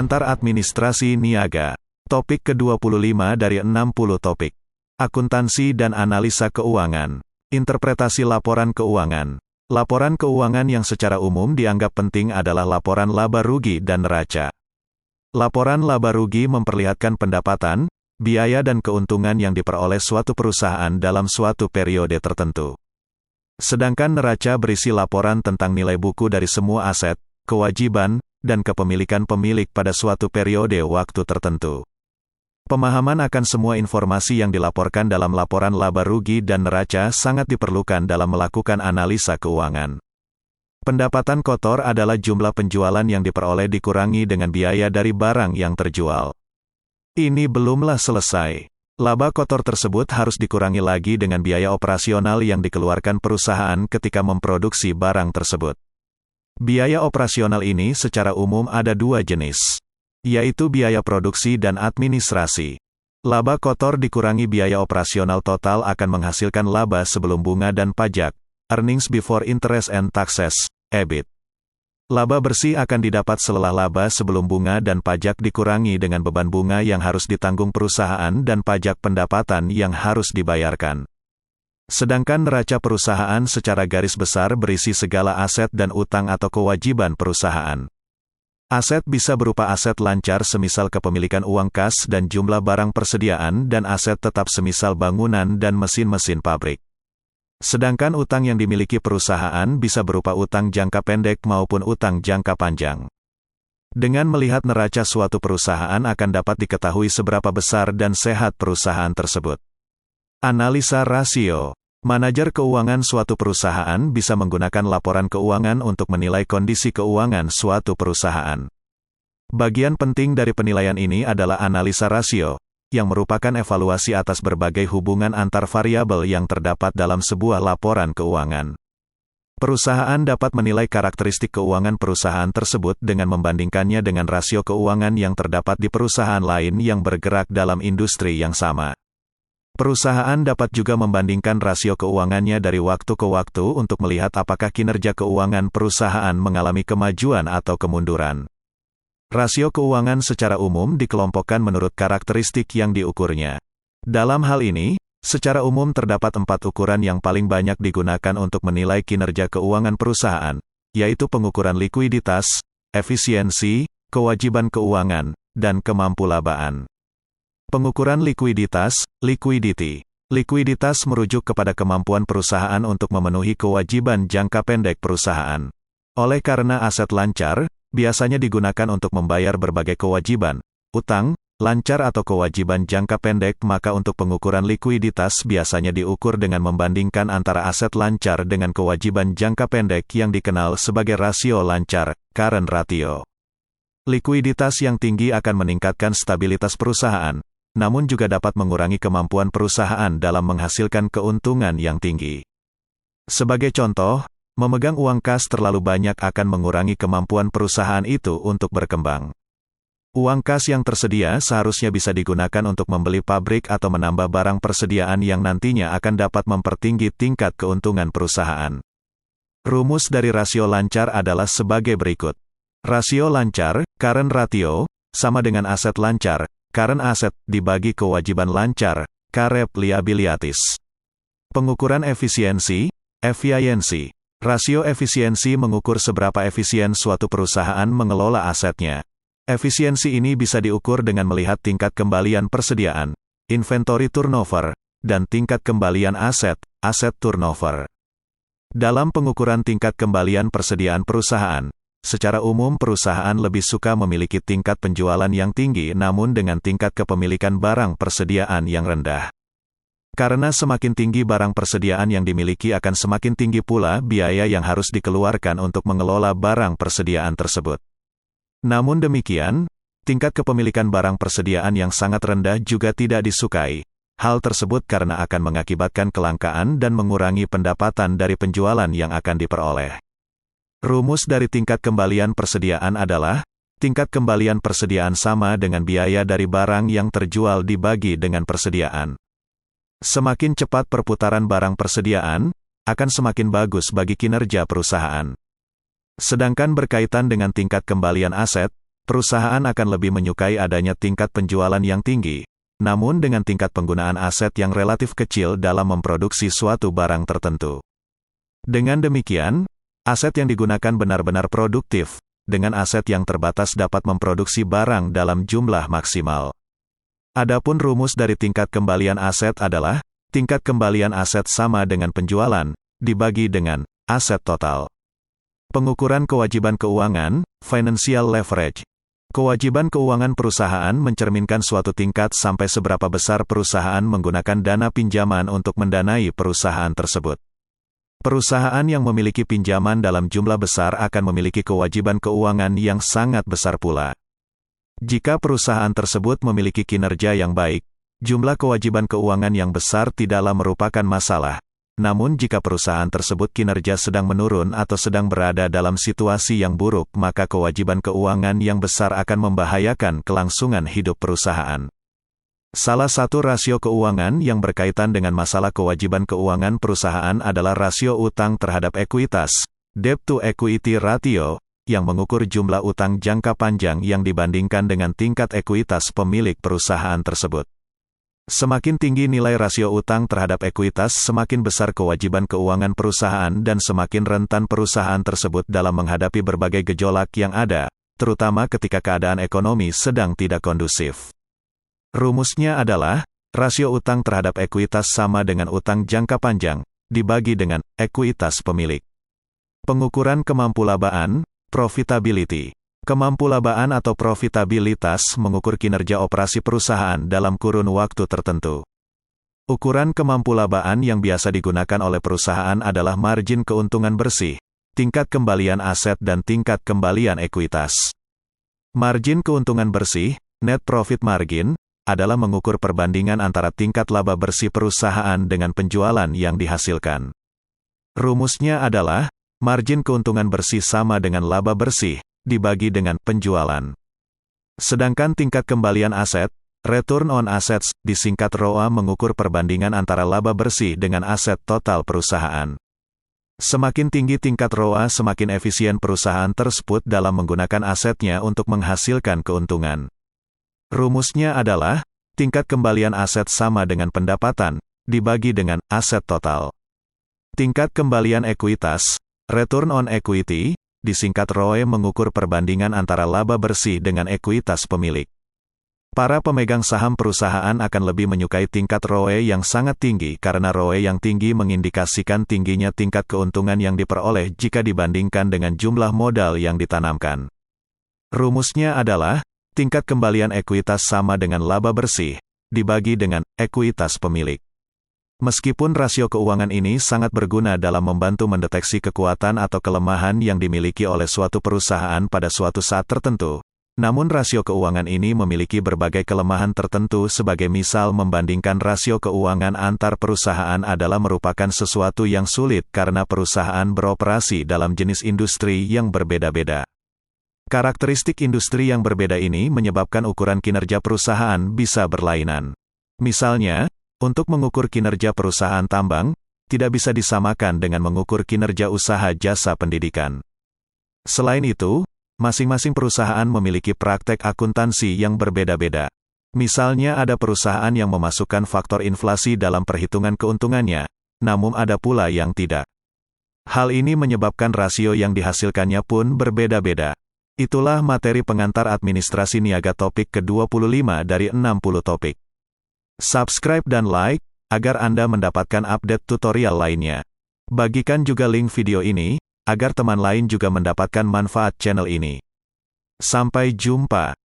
Pengantar Administrasi Niaga. Topik ke-25 dari 60 topik. Akuntansi dan analisa keuangan. Interpretasi laporan keuangan. Laporan keuangan yang secara umum dianggap penting adalah laporan laba rugi dan neraca. Laporan laba rugi memperlihatkan pendapatan, biaya dan keuntungan yang diperoleh suatu perusahaan dalam suatu periode tertentu. Sedangkan neraca berisi laporan tentang nilai buku dari semua aset, kewajiban, dan kepemilikan pemilik pada suatu periode waktu tertentu. Pemahaman akan semua informasi yang dilaporkan dalam laporan laba rugi dan neraca sangat diperlukan dalam melakukan analisa keuangan. Pendapatan kotor adalah jumlah penjualan yang diperoleh dikurangi dengan biaya dari barang yang terjual. Ini belumlah selesai. Laba kotor tersebut harus dikurangi lagi dengan biaya operasional yang dikeluarkan perusahaan ketika memproduksi barang tersebut. Biaya operasional ini secara umum ada dua jenis, yaitu biaya produksi dan administrasi. Laba kotor dikurangi biaya operasional total akan menghasilkan laba sebelum bunga dan pajak, earnings before interest and taxes, EBIT. Laba bersih akan didapat setelah laba sebelum bunga dan pajak dikurangi dengan beban bunga yang harus ditanggung perusahaan dan pajak pendapatan yang harus dibayarkan. Sedangkan neraca perusahaan secara garis besar berisi segala aset dan utang atau kewajiban perusahaan. Aset bisa berupa aset lancar semisal kepemilikan uang kas dan jumlah barang persediaan dan aset tetap semisal bangunan dan mesin-mesin pabrik. Sedangkan utang yang dimiliki perusahaan bisa berupa utang jangka pendek maupun utang jangka panjang. Dengan melihat neraca suatu perusahaan akan dapat diketahui seberapa besar dan sehat perusahaan tersebut. Analisa rasio. Manajer keuangan suatu perusahaan bisa menggunakan laporan keuangan untuk menilai kondisi keuangan suatu perusahaan. Bagian penting dari penilaian ini adalah analisa rasio, yang merupakan evaluasi atas berbagai hubungan antar variabel yang terdapat dalam sebuah laporan keuangan. Perusahaan dapat menilai karakteristik keuangan perusahaan tersebut dengan membandingkannya dengan rasio keuangan yang terdapat di perusahaan lain yang bergerak dalam industri yang sama. Perusahaan dapat juga membandingkan rasio keuangannya dari waktu ke waktu untuk melihat apakah kinerja keuangan perusahaan mengalami kemajuan atau kemunduran. Rasio keuangan secara umum dikelompokkan menurut karakteristik yang diukurnya. Dalam hal ini, secara umum terdapat 4 ukuran yang paling banyak digunakan untuk menilai kinerja keuangan perusahaan, yaitu pengukuran likuiditas, efisiensi, kewajiban keuangan, dan kemampuan. Pengukuran likuiditas, liquidity. Likuiditas merujuk kepada kemampuan perusahaan untuk memenuhi kewajiban jangka pendek perusahaan. Oleh karena aset lancar, biasanya digunakan untuk membayar berbagai kewajiban, utang, lancar atau kewajiban jangka pendek, maka untuk pengukuran likuiditas biasanya diukur dengan membandingkan antara aset lancar dengan kewajiban jangka pendek yang dikenal sebagai rasio lancar, current ratio. Likuiditas yang tinggi akan meningkatkan stabilitas perusahaan, namun juga dapat mengurangi kemampuan perusahaan dalam menghasilkan keuntungan yang tinggi. Sebagai contoh, memegang uang kas terlalu banyak akan mengurangi kemampuan perusahaan itu untuk berkembang. Uang kas yang tersedia seharusnya bisa digunakan untuk membeli pabrik atau menambah barang persediaan yang nantinya akan dapat mempertinggi tingkat keuntungan perusahaan. Rumus dari rasio lancar adalah sebagai berikut. Rasio lancar, current ratio, sama dengan aset lancar, current asset, dibagi kewajiban lancar, current liabilities. Pengukuran efisiensi, efficiency. Rasio efisiensi mengukur seberapa efisien suatu perusahaan mengelola asetnya. Efisiensi ini bisa diukur dengan melihat tingkat kembalian persediaan, inventory turnover, dan tingkat kembalian aset, asset turnover. Dalam pengukuran tingkat kembalian persediaan perusahaan, secara umum perusahaan lebih suka memiliki tingkat penjualan yang tinggi namun dengan tingkat kepemilikan barang persediaan yang rendah. Karena semakin tinggi barang persediaan yang dimiliki akan semakin tinggi pula biaya yang harus dikeluarkan untuk mengelola barang persediaan tersebut. Namun demikian, tingkat kepemilikan barang persediaan yang sangat rendah juga tidak disukai. Hal tersebut karena akan mengakibatkan kelangkaan dan mengurangi pendapatan dari penjualan yang akan diperoleh. Rumus dari tingkat kembalian persediaan adalah, tingkat kembalian persediaan sama dengan biaya dari barang yang terjual dibagi dengan persediaan. Semakin cepat perputaran barang persediaan, akan semakin bagus bagi kinerja perusahaan. Sedangkan berkaitan dengan tingkat kembalian aset, perusahaan akan lebih menyukai adanya tingkat penjualan yang tinggi, namun dengan tingkat penggunaan aset yang relatif kecil dalam memproduksi suatu barang tertentu. Dengan demikian, aset yang digunakan benar-benar produktif, dengan aset yang terbatas dapat memproduksi barang dalam jumlah maksimal. Adapun rumus dari tingkat kembalian aset adalah, tingkat kembalian aset sama dengan penjualan, dibagi dengan aset total. Pengukuran kewajiban keuangan, financial leverage. Kewajiban keuangan perusahaan mencerminkan suatu tingkat sampai seberapa besar perusahaan menggunakan dana pinjaman untuk mendanai perusahaan tersebut. Perusahaan yang memiliki pinjaman dalam jumlah besar akan memiliki kewajiban keuangan yang sangat besar pula. Jika perusahaan tersebut memiliki kinerja yang baik, jumlah kewajiban keuangan yang besar tidaklah merupakan masalah. Namun jika perusahaan tersebut kinerja sedang menurun atau sedang berada dalam situasi yang buruk, maka kewajiban keuangan yang besar akan membahayakan kelangsungan hidup perusahaan. Salah satu rasio keuangan yang berkaitan dengan masalah kewajiban keuangan perusahaan adalah rasio utang terhadap ekuitas, debt to equity ratio, yang mengukur jumlah utang jangka panjang yang dibandingkan dengan tingkat ekuitas pemilik perusahaan tersebut. Semakin tinggi nilai rasio utang terhadap ekuitas, semakin besar kewajiban keuangan perusahaan dan semakin rentan perusahaan tersebut dalam menghadapi berbagai gejolak yang ada, terutama ketika keadaan ekonomi sedang tidak kondusif. Rumusnya adalah, rasio utang terhadap ekuitas sama dengan utang jangka panjang, dibagi dengan ekuitas pemilik. Pengukuran kemampulabaan, profitability. Kemampulabaan atau profitabilitas mengukur kinerja operasi perusahaan dalam kurun waktu tertentu. Ukuran kemampulabaan yang biasa digunakan oleh perusahaan adalah margin keuntungan bersih, tingkat kembalian aset dan tingkat kembalian ekuitas. Margin keuntungan bersih, net profit margin, adalah mengukur perbandingan antara tingkat laba bersih perusahaan dengan penjualan yang dihasilkan. Rumusnya adalah, margin keuntungan bersih sama dengan laba bersih, dibagi dengan penjualan. Sedangkan tingkat kembalian aset, return on assets, disingkat ROA, mengukur perbandingan antara laba bersih dengan aset total perusahaan. Semakin tinggi tingkat ROA, semakin efisien perusahaan tersebut dalam menggunakan asetnya untuk menghasilkan keuntungan. Rumusnya adalah, tingkat kembalian aset sama dengan pendapatan, dibagi dengan aset total. Tingkat kembalian ekuitas, return on equity, disingkat ROE, mengukur perbandingan antara laba bersih dengan ekuitas pemilik. Para pemegang saham perusahaan akan lebih menyukai tingkat ROE yang sangat tinggi karena ROE yang tinggi mengindikasikan tingginya tingkat keuntungan yang diperoleh jika dibandingkan dengan jumlah modal yang ditanamkan. Rumusnya adalah, tingkat kembalian ekuitas sama dengan laba bersih, dibagi dengan ekuitas pemilik. Meskipun rasio keuangan ini sangat berguna dalam membantu mendeteksi kekuatan atau kelemahan yang dimiliki oleh suatu perusahaan pada suatu saat tertentu, namun rasio keuangan ini memiliki berbagai kelemahan tertentu. Sebagai misal, membandingkan rasio keuangan antar perusahaan adalah merupakan sesuatu yang sulit karena perusahaan beroperasi dalam jenis industri yang berbeda-beda. Karakteristik industri yang berbeda ini menyebabkan ukuran kinerja perusahaan bisa berlainan. Misalnya, untuk mengukur kinerja perusahaan tambang, tidak bisa disamakan dengan mengukur kinerja usaha jasa pendidikan. Selain itu, masing-masing perusahaan memiliki praktek akuntansi yang berbeda-beda. Misalnya ada perusahaan yang memasukkan faktor inflasi dalam perhitungan keuntungannya, namun ada pula yang tidak. Hal ini menyebabkan rasio yang dihasilkannya pun berbeda-beda. Itulah materi pengantar administrasi niaga topik ke-25 dari 60 topik. Subscribe dan like, agar Anda mendapatkan update tutorial lainnya. Bagikan juga link video ini, agar teman lain juga mendapatkan manfaat channel ini. Sampai jumpa.